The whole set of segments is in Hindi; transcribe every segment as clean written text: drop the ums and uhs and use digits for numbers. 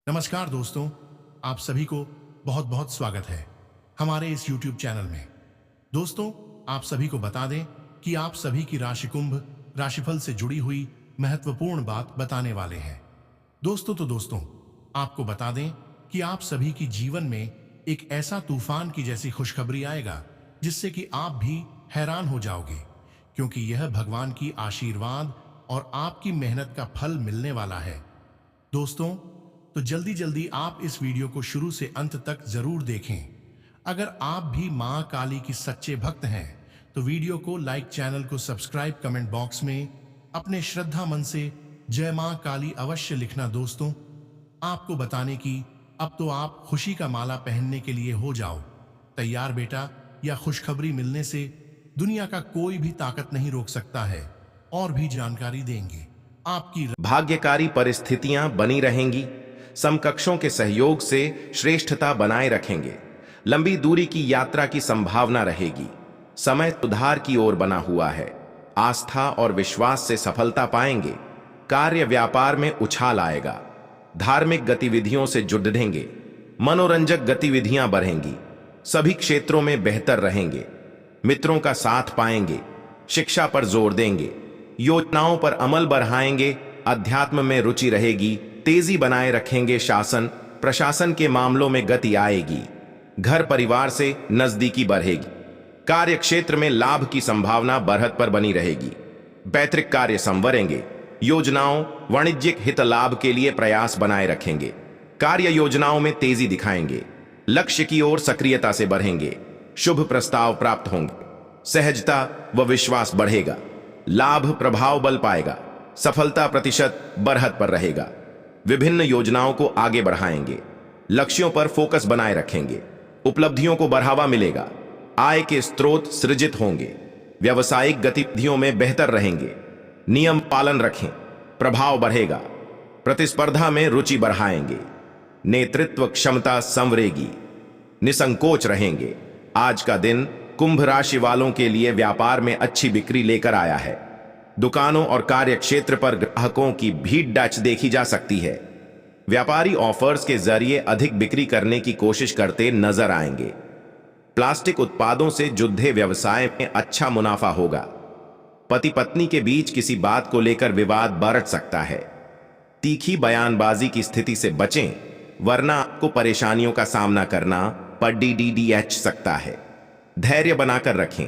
नमस्कार दोस्तों, आप सभी को बहुत बहुत स्वागत है हमारे इस YouTube चैनल में। दोस्तों, आप सभी को बता दें कि आप सभी की राशि कुंभ राशिफल से जुड़ी हुई महत्वपूर्ण बात बताने वाले हैं। दोस्तों, आपको बता दें कि आप सभी की जीवन में एक ऐसा तूफान की जैसी खुशखबरी आएगा जिससे कि आप भी हैरान हो जाओगे, क्योंकि यह भगवान की आशीर्वाद और आपकी मेहनत का फल मिलने वाला है। दोस्तों, तो जल्दी जल्दी आप इस वीडियो को शुरू से अंत तक जरूर देखें। अगर आप भी मां काली की सच्चे भक्त हैं तो वीडियो को लाइक, चैनल को सब्सक्राइब, कमेंट बॉक्स में अपने श्रद्धा मन से जय मां काली अवश्य लिखना। दोस्तों, आपको बताने की अब तो आप खुशी का माला पहनने के लिए हो जाओ तैयार बेटा। या खुशखबरी मिलने से दुनिया का कोई भी ताकत नहीं रोक सकता है। और भी जानकारी देंगे आपकी भाग्यकारी परिस्थितियां बनी रहेंगी। समकक्षों के सहयोग से श्रेष्ठता बनाए रखेंगे। लंबी दूरी की यात्रा की संभावना रहेगी। समय सुधार की ओर बना हुआ है। आस्था और विश्वास से सफलता पाएंगे। कार्य व्यापार में उछाल आएगा। धार्मिक गतिविधियों से जुड़ेंगे। मनोरंजक गतिविधियां बढ़ेंगी। सभी क्षेत्रों में बेहतर रहेंगे। मित्रों का साथ पाएंगे। शिक्षा पर जोर देंगे। योजनाओं पर अमल बढ़ाएंगे। अध्यात्म में रुचि रहेगी। तेजी बनाए रखेंगे। शासन प्रशासन के मामलों में गति आएगी। घर परिवार से नजदीकी बढ़ेगी। कार्य क्षेत्र में लाभ की संभावना बढ़त पर बनी रहेगी। पैतृक कार्य संवरेंगे। योजनाओं वाणिज्यिक हित लाभ के लिए प्रयास बनाए रखेंगे। कार्य योजनाओं में तेजी दिखाएंगे। लक्ष्य की ओर सक्रियता से बढ़ेंगे। शुभ प्रस्ताव प्राप्त होंगे। सहजता व विश्वास बढ़ेगा। लाभ प्रभाव बल पाएगा। सफलता प्रतिशत बढ़त पर रहेगा। विभिन्न योजनाओं को आगे बढ़ाएंगे। लक्ष्यों पर फोकस बनाए रखेंगे। उपलब्धियों को बढ़ावा मिलेगा। आय के स्रोत सृजित होंगे। व्यावसायिक गतिविधियों में बेहतर रहेंगे। नियम पालन रखें। प्रभाव बढ़ेगा। प्रतिस्पर्धा में रुचि बढ़ाएंगे। नेतृत्व क्षमता संवरेगी। निसंकोच रहेंगे। आज का दिन कुंभ राशि वालों के लिए व्यापार में अच्छी बिक्री लेकर आया है। दुकानों और कार्य क्षेत्र पर ग्राहकों की भीड़ डच देखी जा सकती है। व्यापारी ऑफर्स के जरिए अधिक बिक्री करने की कोशिश करते नजर आएंगे। प्लास्टिक उत्पादों से जुड़े व्यवसाय में अच्छा मुनाफा होगा। पति पत्नी के बीच किसी बात को लेकर विवाद बढ़ सकता है। तीखी बयानबाजी की स्थिति से बचें, वरना आपको परेशानियों का सामना करना पड़ सकता है। धैर्य बनाकर रखें।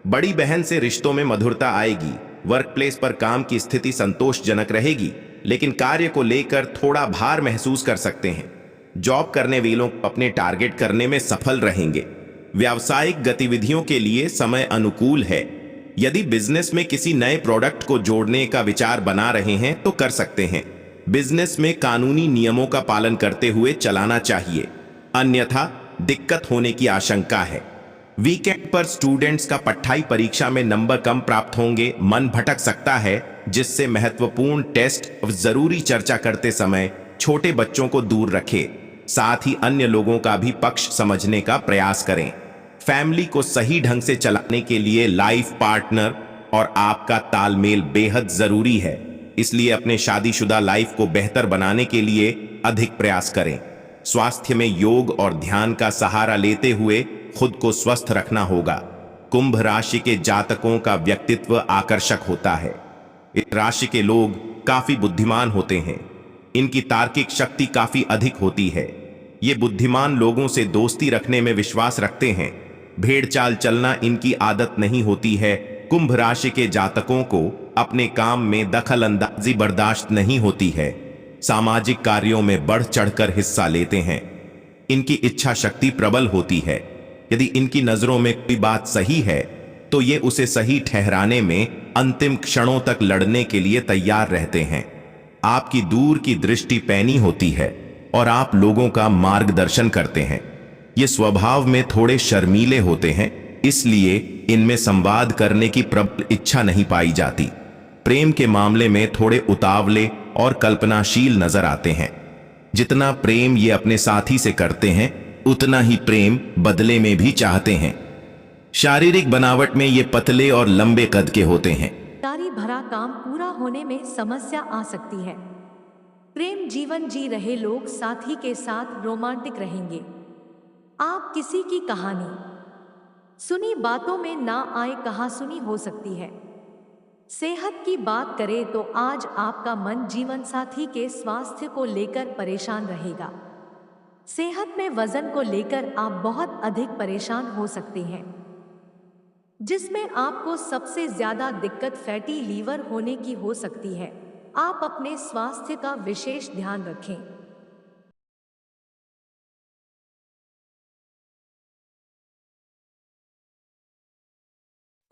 बड़ी बहन से रिश्तों में मधुरता आएगी। वर्क प्लेस पर काम की स्थिति संतोषजनक रहेगी, लेकिन कार्य को लेकर थोड़ा भार महसूस कर सकते हैं। जॉब करने वालों अपने टारगेट करने में सफल रहेंगे। व्यावसायिक गतिविधियों के लिए समय अनुकूल है। यदि बिजनेस में किसी नए प्रोडक्ट को जोड़ने का विचार बना रहे हैं तो कर सकते हैं। बिजनेस में कानूनी नियमों का पालन करते हुए चलाना चाहिए, अन्यथा दिक्कत होने की आशंका है। वीकेंड पर स्टूडेंट्स का पढ़ाई परीक्षा में नंबर कम प्राप्त होंगे। मन भटक सकता है, जिससे महत्वपूर्ण टेस्ट और जरूरी चर्चा करते समय छोटे बच्चों को दूर रखें। साथ ही अन्य लोगों का भी पक्ष समझने का प्रयास करें। फैमिली को सही ढंग से चलाने के लिए लाइफ पार्टनर और आपका तालमेल बेहद जरूरी है। इसलिए अपने शादीशुदा लाइफ को बेहतर बनाने के लिए अधिक प्रयास करें। स्वास्थ्य में योग और ध्यान का सहारा लेते हुए खुद को स्वस्थ रखना होगा। कुंभ राशि के जातकों का व्यक्तित्व आकर्षक होता है। इस राशि के लोग काफी बुद्धिमान होते हैं। इनकी तार्किक शक्ति काफी अधिक होती है। ये बुद्धिमान लोगों से दोस्ती रखने में विश्वास रखते हैं। भेड़ चाल चलना इनकी आदत नहीं होती है। कुंभ राशि के जातकों को अपने काम में दखल अंदाजी बर्दाश्त नहीं होती है। सामाजिक कार्यों में बढ़ चढ़कर हिस्सा लेते हैं। इनकी इच्छा शक्ति प्रबल होती है। यदि इनकी नजरों में कोई बात सही है तो ये उसे सही ठहराने में अंतिम क्षणों तक लड़ने के लिए तैयार रहते हैं। आपकी दूर की दृष्टि पैनी होती है और आप लोगों का मार्गदर्शन करते हैं। ये स्वभाव में थोड़े शर्मीले होते हैं, इसलिए इनमें संवाद करने की प्रबल इच्छा नहीं पाई जाती। प्रेम के मामले में थोड़े उतावले और कल्पनाशील नजर आते हैं। जितना प्रेम ये अपने साथी से करते हैं, उतना ही प्रेम बदले में भी चाहते हैं। शारीरिक बनावट में ये पतले और लंबे कद के होते हैं। तारी भरा काम पूरा होने में समस्या आ सकती है। प्रेम जीवन जी रहे लोग साथी के साथ रोमांटिक रहेंगे। आप किसी की कहानी सुनी बातों में ना आए कहासुनी हो सकती है। सेहत की बात करें तो आज आपका मन जीवन साथी के स्वास्थ्य को लेकर परेशान रहेगा। सेहत में वजन को लेकर आप बहुत अधिक परेशान हो सकते हैं, जिसमें आपको सबसे ज्यादा दिक्कत फैटी लीवर होने की हो सकती है। आप अपने स्वास्थ्य का विशेष ध्यान रखें।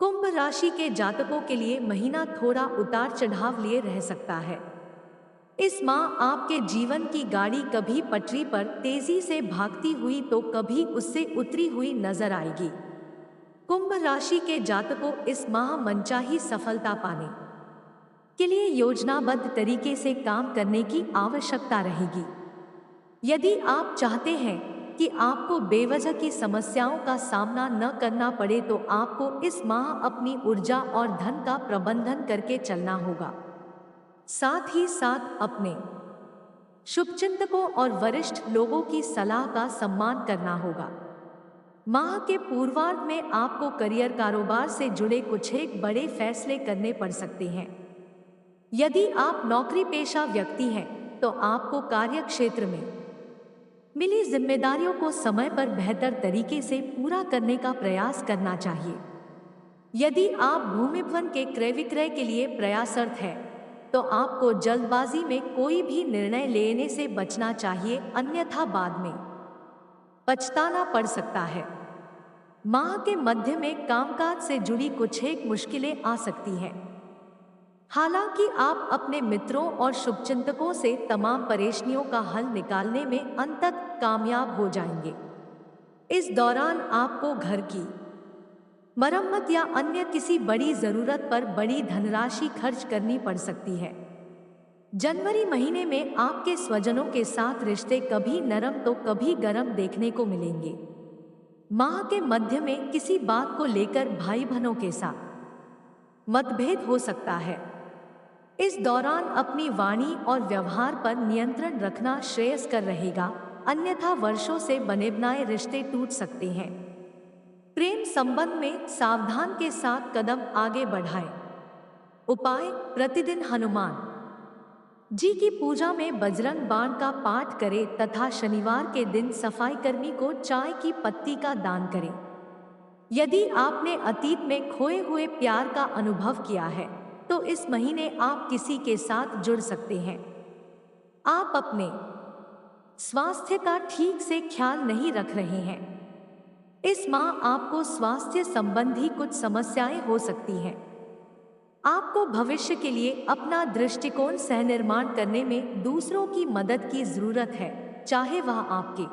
कुंभ राशि के जातकों के लिए महीना थोड़ा उतार चढ़ाव लिए रह सकता है। इस माह आपके जीवन की गाड़ी कभी पटरी पर तेजी से भागती हुई तो कभी उससे उतरी हुई नजर आएगी। कुंभ राशि के जातकों इस माह मनचाही सफलता पाने के लिए योजनाबद्ध तरीके से काम करने की आवश्यकता रहेगी। यदि आप चाहते हैं कि आपको बेवजह की समस्याओं का सामना न करना पड़े तो आपको इस माह अपनी ऊर्जा और धन का प्रबंधन करके चलना होगा। साथ ही साथ अपने शुभचिंतकों और वरिष्ठ लोगों की सलाह का सम्मान करना होगा। माह के पूर्वार्ध में आपको करियर कारोबार से जुड़े कुछ एक बड़े फैसले करने पड़ सकते हैं। यदि आप नौकरी पेशा व्यक्ति हैं तो आपको कार्य क्षेत्र में मिली जिम्मेदारियों को समय पर बेहतर तरीके से पूरा करने का प्रयास करना चाहिए। यदि आप भूमि के क्रय विक्रय के लिए प्रयासरत है तो आपको जल्दबाजी में कोई भी निर्णय लेने से बचना चाहिए, अन्यथा बाद में पछताना पड़ सकता है। माह के मध्य में कामकाज से जुड़ी कुछ एक मुश्किलें आ सकती हैं। हालांकि आप अपने मित्रों और शुभचिंतकों से तमाम परेशानियों का हल निकालने में अंततः कामयाब हो जाएंगे। इस दौरान आपको घर की मरम्मत या अन्य किसी बड़ी जरूरत पर बड़ी धनराशि खर्च करनी पड़ सकती है। जनवरी महीने में आपके स्वजनों के साथ रिश्ते कभी नरम तो कभी गरम देखने को मिलेंगे। माह के मध्य में किसी बात को लेकर भाई बहनों के साथ मतभेद हो सकता है। इस दौरान अपनी वाणी और व्यवहार पर नियंत्रण रखना श्रेयस्कर रहेगा, अन्यथा वर्षों से बने बनाए रिश्ते टूट सकते हैं। प्रेम संबंध में सावधान के साथ कदम आगे बढ़ाएं। उपाय: प्रतिदिन हनुमान जी की पूजा में बजरंग बाण का पाठ करें तथा शनिवार के दिन सफाई कर्मी को चाय की पत्ती का दान करें। यदि आपने अतीत में खोए हुए प्यार का अनुभव किया है तो इस महीने आप किसी के साथ जुड़ सकते हैं। आप अपने स्वास्थ्य का ठीक से ख्याल नहीं रख रहे हैं। इस माह आपको स्वास्थ्य संबंधी कुछ समस्याएं हो सकती हैं। आपको भविष्य के लिए अपना दृष्टिकोण सहनिर्माण करने में दूसरों की मदद की जरूरत है, चाहे वह आपके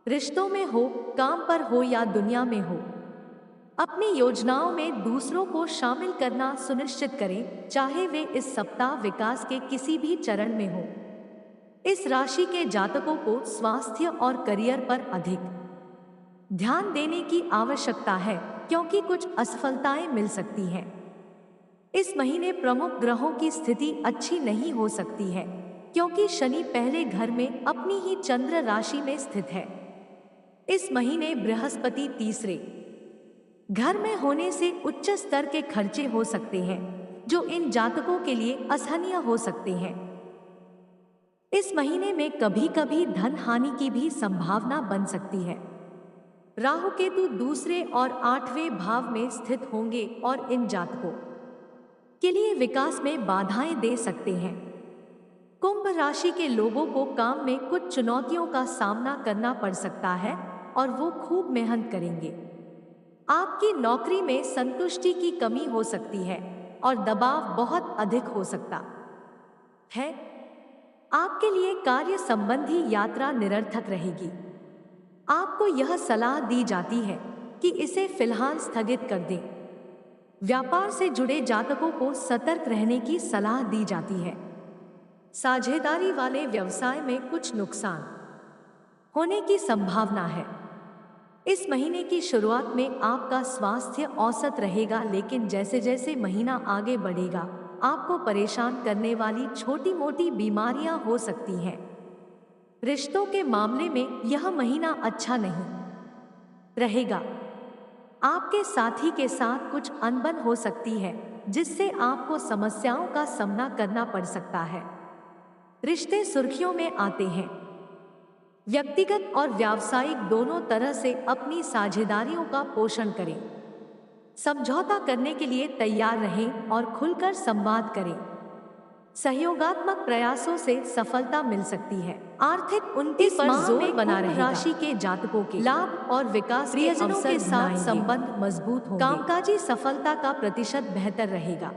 रिश्तों में हो, काम पर हो या दुनिया में हो। अपनी योजनाओं में दूसरों को शामिल करना सुनिश्चित करें, चाहे वे इस सप्ताह विकास के किसी भी चरण में हो। इस राशि के जातकों को स्वास्थ्य और करियर पर अधिक ध्यान देने की आवश्यकता है, क्योंकि कुछ असफलताएं मिल सकती हैं। इस महीने प्रमुख ग्रहों की स्थिति अच्छी नहीं हो सकती है, क्योंकि शनि पहले घर में अपनी ही चंद्र राशि में स्थित है। इस महीने बृहस्पति तीसरे घर में होने से उच्च स्तर के खर्चे हो सकते हैं, जो इन जातकों के लिए असहनीय हो सकते हैं। इस महीने में कभी कभी धन हानि की भी संभावना बन सकती है। राहु केतु दूसरे और 8वें भाव में स्थित होंगे और इन जातकों के लिए विकास में बाधाएं दे सकते हैं। कुंभ राशि के लोगों को काम में कुछ चुनौतियों का सामना करना पड़ सकता है और वो खूब मेहनत करेंगे। आपकी नौकरी में संतुष्टि की कमी हो सकती है और दबाव बहुत अधिक हो सकता है। आपके लिए कार्य संबंधी यात्रा निरर्थक रहेगी। आपको यह सलाह दी जाती है कि इसे फिलहाल स्थगित कर दें। व्यापार से जुड़े जातकों को सतर्क रहने की सलाह दी जाती है। साझेदारी वाले व्यवसाय में कुछ नुकसान होने की संभावना है। इस महीने की शुरुआत में आपका स्वास्थ्य औसत रहेगा, लेकिन जैसे जैसे महीना आगे बढ़ेगा आपको परेशान करने वाली छोटी मोटी बीमारियां हो सकती हैं। रिश्तों के मामले में यह महीना अच्छा नहीं रहेगा। आपके साथी के साथ कुछ अनबन हो सकती है, जिससे आपको समस्याओं का सामना करना पड़ सकता है। रिश्ते सुर्खियों में आते हैं। व्यक्तिगत और व्यावसायिक दोनों तरह से अपनी साझेदारियों का पोषण करें। समझौता करने के लिए तैयार रहें और खुलकर संवाद करें। सहयोगात्मक प्रयासों से सफलता मिल सकती है। आर्थिक उन्नति पर जोर बना रहेगा। राशि के जातकों के लाभ और विकास के अवसर के साथ संबंध मजबूत होंगे। कामकाजी सफलता का प्रतिशत बेहतर रहेगा।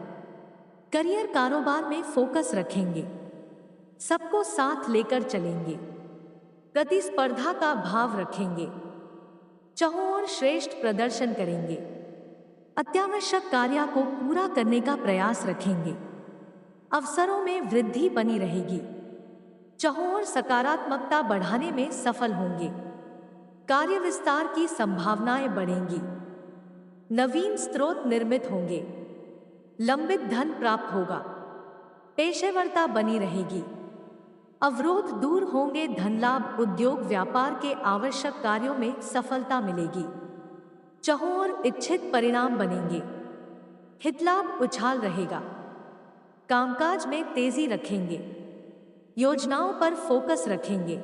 करियर कारोबार में फोकस रखेंगे। सबको साथ लेकर चलेंगे। प्रतिस्पर्धा का भाव रखेंगे। चाहों और श्रेष्ठ प्रदर्शन करेंगे। अत्यावश्यक कार्य को पूरा करने का प्रयास रखेंगे। अवसरों में वृद्धि बनी रहेगी। चाहों और सकारात्मकता बढ़ाने में सफल होंगे। कार्य विस्तार की संभावनाएं बढ़ेंगी। नवीन स्रोत निर्मित होंगे। लंबित धन प्राप्त होगा। पेशेवरता बनी रहेगी। अवरोध दूर होंगे। धन लाभ, उद्योग व्यापार के आवश्यक कार्यों में सफलता मिलेगी। चाहों और इच्छित परिणाम बनेंगे। हितलाभ उछाल रहेगा। कामकाज में तेजी रखेंगे। योजनाओं पर फोकस रखेंगे।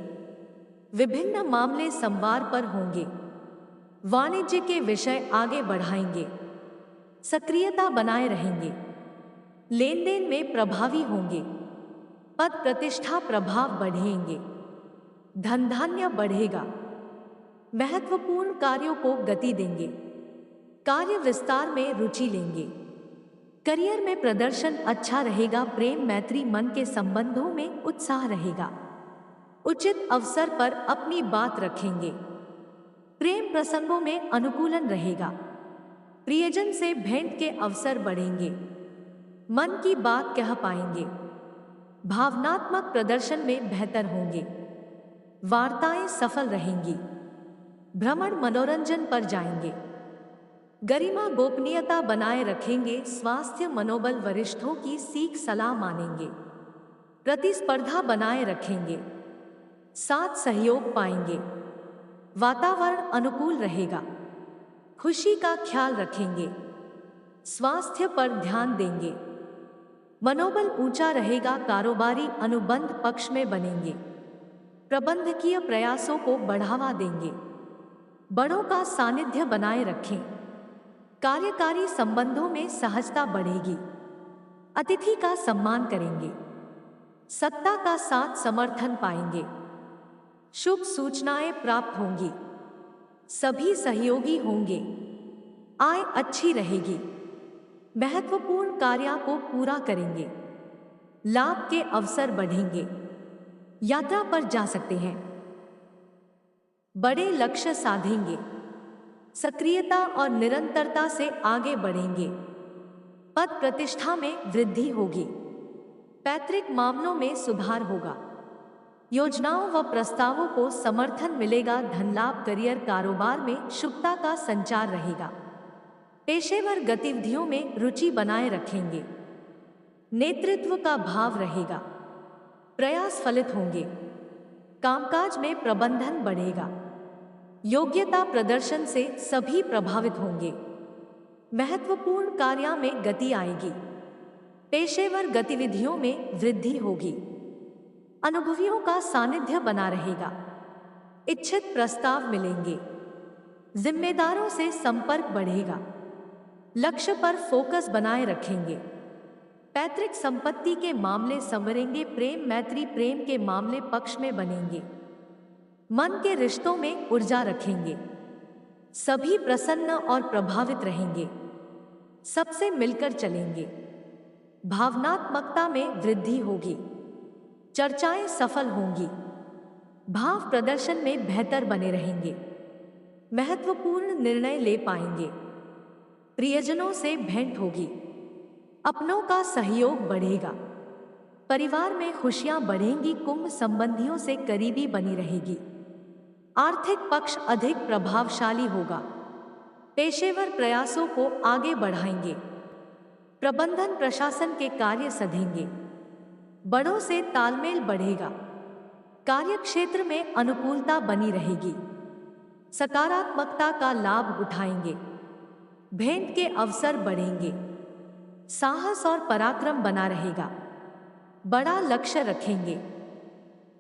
विभिन्न मामले संवार पर होंगे। वाणिज्य के विषय आगे बढ़ाएंगे। सक्रियता बनाए रहेंगे। लेन देन में प्रभावी होंगे। पद प्रतिष्ठा प्रभाव बढ़ेंगे। धन धान्य बढ़ेगा। महत्वपूर्ण कार्यों को गति देंगे। कार्य विस्तार में रुचि लेंगे। करियर में प्रदर्शन अच्छा रहेगा। प्रेम मैत्री मन के संबंधों में उत्साह रहेगा। उचित अवसर पर अपनी बात रखेंगे। प्रेम प्रसंगों में अनुकूलन रहेगा। प्रियजन से भेंट के अवसर बढ़ेंगे। मन की बात कह पाएंगे। भावनात्मक प्रदर्शन में बेहतर होंगे। वार्ताएं सफल रहेंगी। भ्रमण मनोरंजन पर जाएंगे। गरिमा गोपनीयता बनाए रखेंगे। स्वास्थ्य मनोबल, वरिष्ठों की सीख सलाह मानेंगे। प्रतिस्पर्धा बनाए रखेंगे। साथ सहयोग पाएंगे। वातावरण अनुकूल रहेगा। खुशी का ख्याल रखेंगे। स्वास्थ्य पर ध्यान देंगे। मनोबल ऊंचा रहेगा। कारोबारी अनुबंध पक्ष में बनेंगे। प्रबंधकीय प्रयासों को बढ़ावा देंगे। बड़ों का सानिध्य बनाए रखें। कार्यकारी संबंधों में सहजता बढ़ेगी। अतिथि का सम्मान करेंगे। सत्ता का साथ समर्थन पाएंगे। शुभ सूचनाएं प्राप्त होंगी। सभी सहयोगी होंगे। आय अच्छी रहेगी। महत्वपूर्ण कार्य को पूरा करेंगे। लाभ के अवसर बढ़ेंगे। यात्रा पर जा सकते हैं। बड़े लक्ष्य साधेंगे। सक्रियता और निरंतरता से आगे बढ़ेंगे। पद प्रतिष्ठा में वृद्धि होगी। पैतृक मामलों में सुधार होगा। योजनाओं व प्रस्तावों को समर्थन मिलेगा। धन लाभ, करियर कारोबार में शुभता का संचार रहेगा। पेशेवर गतिविधियों में रुचि बनाए रखेंगे। नेतृत्व का भाव रहेगा। प्रयास फलित होंगे। कामकाज में प्रबंधन बढ़ेगा। योग्यता प्रदर्शन से सभी प्रभावित होंगे। महत्वपूर्ण कार्य में गति आएगी। पेशेवर गतिविधियों में वृद्धि होगी। अनुभवियों का सानिध्य बना रहेगा। इच्छित प्रस्ताव मिलेंगे। जिम्मेदारों से संपर्क बढ़ेगा। लक्ष्य पर फोकस बनाए रखेंगे। पैतृक संपत्ति के मामले संवरेंगे। प्रेम मैत्री, प्रेम के मामले पक्ष में बनेंगे। मन के रिश्तों में ऊर्जा रखेंगे। सभी प्रसन्न और प्रभावित रहेंगे। सबसे मिलकर चलेंगे। भावनात्मकता में वृद्धि होगी। चर्चाएं सफल होंगी। भाव प्रदर्शन में बेहतर बने रहेंगे। महत्वपूर्ण निर्णय ले पाएंगे। प्रियजनों से भेंट होगी। अपनों का सहयोग बढ़ेगा। परिवार में खुशियां बढ़ेंगी। कुंभ, संबंधियों से करीबी बनी रहेगी। आर्थिक पक्ष अधिक प्रभावशाली होगा। पेशेवर प्रयासों को आगे बढ़ाएंगे। प्रबंधन प्रशासन के कार्य सधेंगे। बड़ों से तालमेल बढ़ेगा। कार्यक्षेत्र में अनुकूलता बनी रहेगी। सकारात्मकता का लाभ उठाएंगे। भेंट के अवसर बढ़ेंगे। साहस और पराक्रम बना रहेगा। बड़ा लक्ष्य रखेंगे।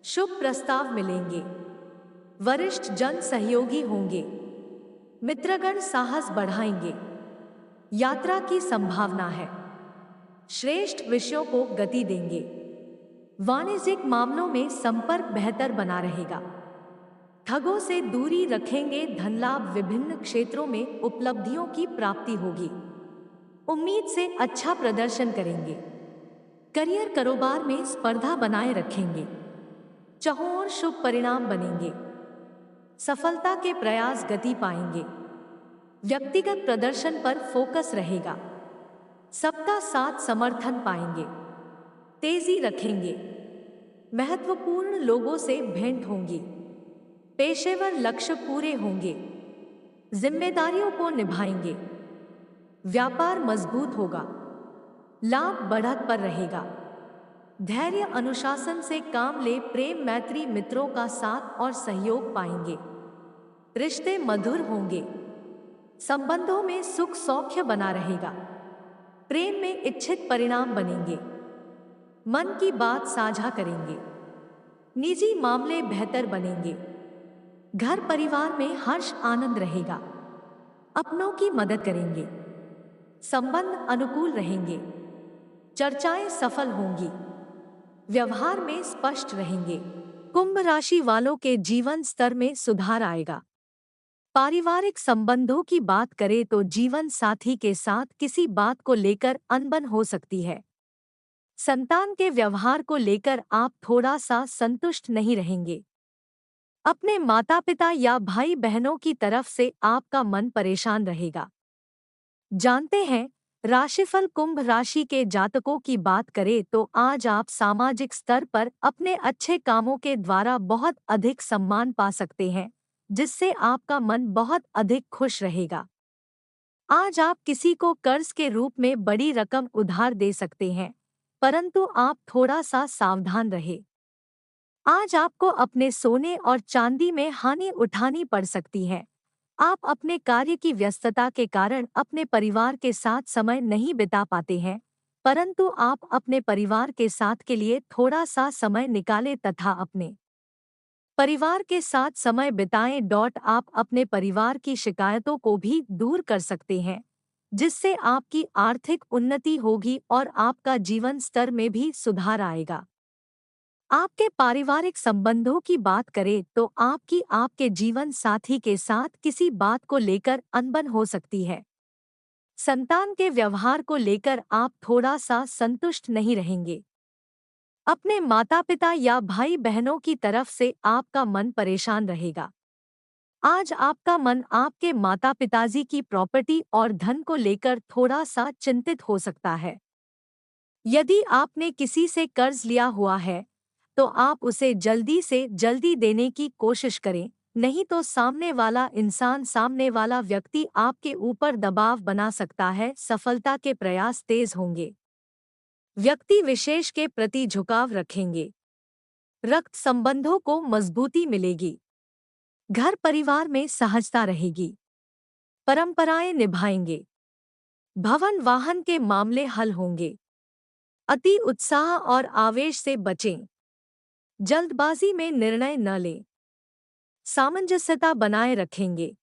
शुभ प्रस्ताव मिलेंगे। वरिष्ठ जन सहयोगी होंगे। मित्रगण साहस बढ़ाएंगे। यात्रा की संभावना है। श्रेष्ठ विषयों को गति देंगे। वाणिज्यिक मामलों में संपर्क बेहतर बना रहेगा। ठगों से दूरी रखेंगे। धन लाभ, विभिन्न क्षेत्रों में उपलब्धियों की प्राप्ति होगी। उम्मीद से अच्छा प्रदर्शन करेंगे। करियर, कारोबार में स्पर्धा बनाए रखेंगे। चाहों और शुभ परिणाम बनेंगे। सफलता के प्रयास गति पाएंगे। व्यक्तिगत प्रदर्शन पर फोकस रहेगा। सबका साथ समर्थन पाएंगे। तेजी रखेंगे। महत्वपूर्ण लोगों से भेंट होंगी। पेशेवर लक्ष्य पूरे होंगे। जिम्मेदारियों को निभाएंगे। व्यापार मजबूत होगा। लाभ बढ़त पर रहेगा। धैर्य, अनुशासन से काम ले। प्रेम, मैत्री, मित्रों का साथ और सहयोग पाएंगे। रिश्ते मधुर होंगे। संबंधों में सुख सौख्य बना रहेगा। प्रेम में इच्छित परिणाम बनेंगे। मन की बात साझा करेंगे। निजी मामले बेहतर बनेंगे। घर परिवार में हर्ष आनंद रहेगा। अपनों की मदद करेंगे। संबंध अनुकूल रहेंगे। चर्चाएं सफल होंगी। व्यवहार में स्पष्ट रहेंगे। कुंभ राशि वालों के जीवन स्तर में सुधार आएगा। पारिवारिक संबंधों की बात करें तो जीवन साथी के साथ किसी बात को लेकर अनबन हो सकती है। संतान के व्यवहार को लेकर आप थोड़ा सा संतुष्ट नहीं रहेंगे। अपने माता पिता या भाई बहनों की तरफ से आपका मन परेशान रहेगा। जानते हैं, राशिफल कुंभ राशि के जातकों की बात करें तो आज आप सामाजिक स्तर पर अपने अच्छे कामों के द्वारा बहुत अधिक सम्मान पा सकते हैं, जिससे आपका मन बहुत अधिक खुश रहेगा। आज आप किसी को कर्ज के रूप में बड़ी रकम उधार दे सकते हैं, परंतु आप थोड़ा सा सावधान रहें। आज आपको अपने सोने और चांदी में हानि उठानी पड़ सकती है। आप अपने कार्य की व्यस्तता के कारण अपने परिवार के साथ समय नहीं बिता पाते हैं, परंतु आप अपने परिवार के साथ के लिए थोड़ा सा समय निकालें तथा अपने परिवार के साथ समय बिताएं। आप अपने परिवार की शिकायतों को भी दूर कर सकते हैं, जिससे आपकी आर्थिक उन्नति होगी और आपका जीवन स्तर में भी सुधार आएगा। आपके पारिवारिक संबंधों की बात करें तो आपके जीवन साथी के साथ किसी बात को लेकर अनबन हो सकती है। संतान के व्यवहार को लेकर आप थोड़ा सा संतुष्ट नहीं रहेंगे। अपने माता पिता या भाई बहनों की तरफ से आपका मन परेशान रहेगा। आज आपका मन आपके माता पिताजी की प्रॉपर्टी और धन को लेकर थोड़ा सा चिंतित हो सकता है। यदि आपने किसी से कर्ज लिया हुआ है तो आप उसे जल्दी से जल्दी देने की कोशिश करें, नहीं तो सामने वाला व्यक्ति आपके ऊपर दबाव बना सकता है। सफलता के प्रयास तेज होंगे। व्यक्ति विशेष के प्रति झुकाव रखेंगे। रक्त संबंधों को मजबूती मिलेगी। घर परिवार में सहजता रहेगी। परंपराएं निभाएंगे। भवन वाहन के मामले हल होंगे। अति उत्साह और आवेश से बचें। जल्दबाजी में निर्णय न लें। सामंजस्यता बनाए रखेंगे।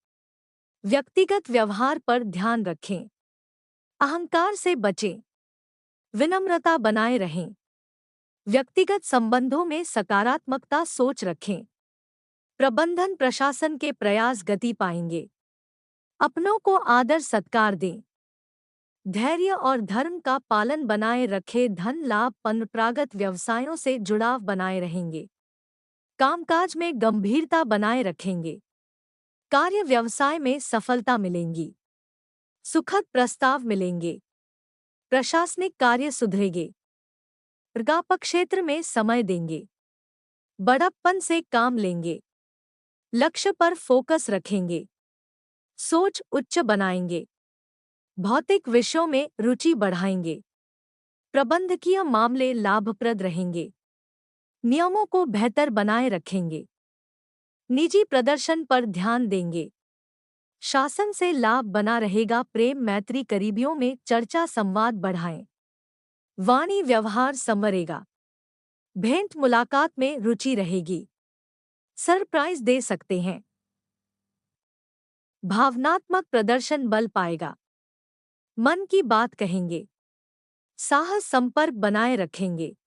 व्यक्तिगत व्यवहार पर ध्यान रखें। अहंकार से बचें। विनम्रता बनाए रहें। व्यक्तिगत संबंधों में सकारात्मकता सोच रखें। प्रबंधन प्रशासन के प्रयास गति पाएंगे। अपनों को आदर सत्कार दें। धैर्य और धर्म का पालन बनाए रखें। धन लाभ, परंपरागत व्यवसायों से जुड़ाव बनाए रहेंगे। कामकाज में गंभीरता बनाए रखेंगे। कार्य व्यवसाय में सफलता मिलेंगी। सुखद प्रस्ताव मिलेंगे। प्रशासनिक कार्य सुधरेंगे। व्यापार क्षेत्र में समय देंगे। बड़प्पन से काम लेंगे। लक्ष्य पर फोकस रखेंगे। सोच उच्च बनाएंगे। भौतिक विषयों में रुचि बढ़ाएंगे। प्रबंधकीय मामले लाभप्रद रहेंगे। नियमों को बेहतर बनाए रखेंगे। निजी प्रदर्शन पर ध्यान देंगे। शासन से लाभ बना रहेगा। प्रेम मैत्री करीबियों में चर्चा संवाद बढ़ाएं। वाणी व्यवहार संवरेगा। भेंट मुलाकात में रुचि रहेगी। सरप्राइज दे सकते हैं। भावनात्मक प्रदर्शन बल पाएगा। मन की बात कहेंगे। साहस संपर्क बनाए रखेंगे।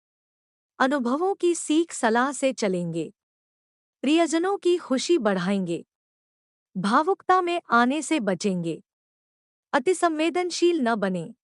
अनुभवों की सीख सलाह से चलेंगे। प्रियजनों की खुशी बढ़ाएंगे। भावुकता में आने से बचेंगे। अतिसंवेदनशील न बने।